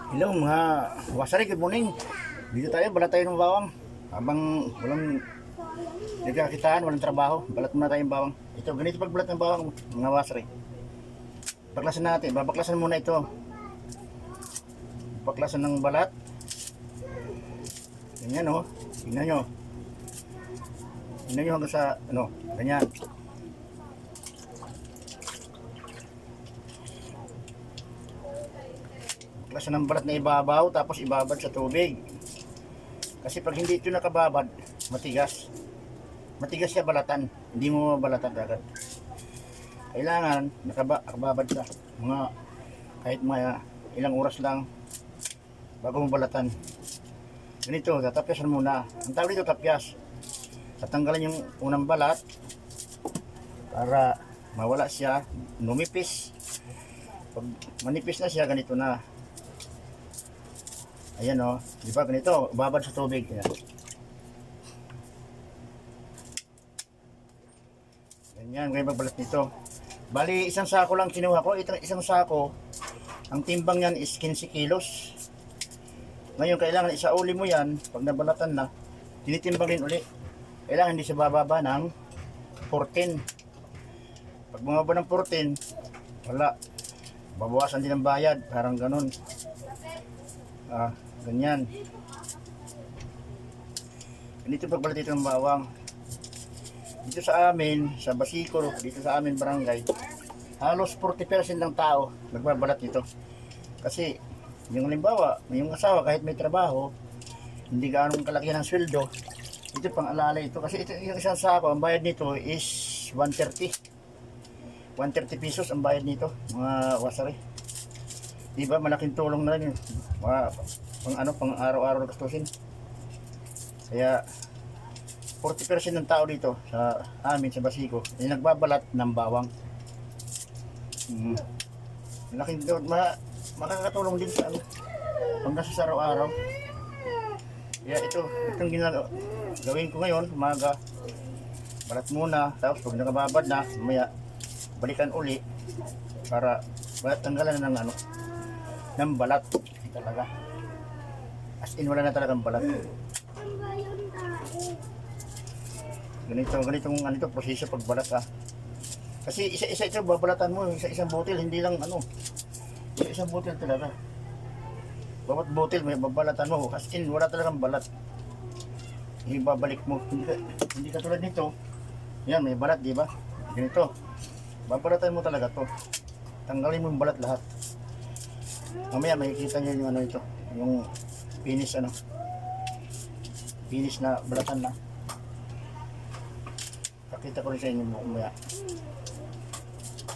Hello mga wasari, good morning. Dito tayo, balat tayo ng bawang. Habang walang nagkakitaan, walang trabaho, balat muna tayo ng bawang. Ito, ganito pagbalat ng bawang mga wasari. Baklasan natin, babaklasan muna ito. Baklasan ng balat. Ganyan o, tingnan nyo. Tingnan nyo hanggang sa, ganyan. Baklasan ng balat na ibabaw, tapos ibabad sa tubig. Kasi pag hindi ito nakababad, matigas. Matigas siya balatan. Hindi mo mabalatan agad. Kailangan nakababad siya. Kahit mga ilang oras lang bago mo balatan. Ganito, tatapyasan muna. Ang tawag dito, tapyas. Tatanggalan yung unang balat para mawala siya, numipis. Pag manipis na siya, ganito na. Ayan o, di ba ganito, babad sa tubig. Ayan. Ganyan, ganyan magbalat nito. Bali, isang sako lang kinuha ko. Isang sako, ang timbang yan is 15 kilos. Ngayon, kailangan isauli mo yan, pag nabalatan na, tinitimbang din uli. Kailangan hindi siya bababa ng 14. Pag bumaba ng 14, wala. Babawasan din ang bayad, parang ganun. Ganyan. Ganito pagbalat dito ng bawang. Dito sa amin, sa Basico, dito sa amin barangay, halos 40% ng tao nagbabalat dito. Kasi, yung halimbawa, yung asawa kahit may trabaho, hindi gaanong kalaki ng sweldo, ito pang alalay ito. Kasi ito, yung isang sako, ang bayad nito is 130. 130 pesos ang bayad nito, mga wasari. Diba, malaking tulong na rin yun. Pang araw-araw na gastusin. Kaya 40% ng tao dito sa amin sa Basico ay nagbabalat ng bawang. Malaking makakatulong din sa panggastos sa araw-araw. Kaya itong gawin ko ngayon, umaga, balat muna, tapos pag nakababad na, mamaya balikan uli para tanggalan na ng balat. Talaga. As in, wala na talagang balat. Ganitong proseso pagbalat Kasi isa-isa ito babalatan mo, isa-isang botel, hindi lang isa-isang botel talaga. Bawat botel may babalatan mo, as in, wala talagang balat. Ibabalik mo, hindi katulad nito. Yan, may balat, di ba? Ganito. Babalatan mo talaga to. Tanggalin mo yung balat lahat. Mamaya makikita nyo yung ito, yung finish finish na balatan na. Pakita ko rin sa inyo mamaya.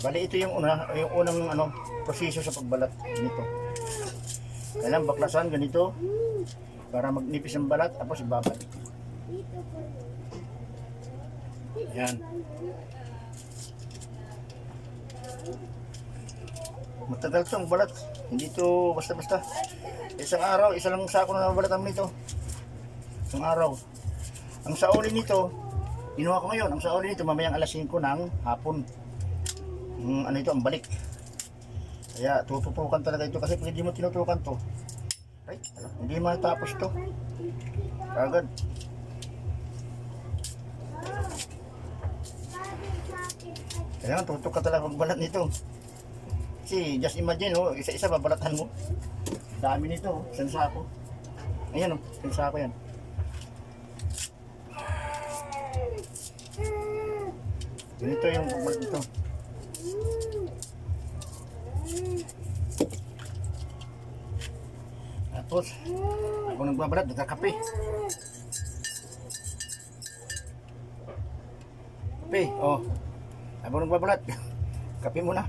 Bali ito yung unang proseso sa pagbalat nito. Kailangan baklasan ganito para magnipis ang balat, tapos ibabad. Yan. Matagal to ang balat. Hindi to basta-basta. Isang araw, isa lang sako na nabalatan nito. Isang araw. Ang sauli nito, kinuha ko ngayon. Ang sauli nito, mamayang alas 5 ng hapon. Ang balik. Kaya tututukan talaga ito. Kasi pag hindi mo tinutukan to, hindi matapos to. Agad. Kailangan tutok ka talaga magbalat nito. Kasi just imagine, isa-isa babalatan mo. Dami nito, isang sako. Ayan isang sako yan. Ganito yung pagbalat nito. Tapos, ako nagbabalat, nagkakape. Kape, ako nagbabalat. Kape muna.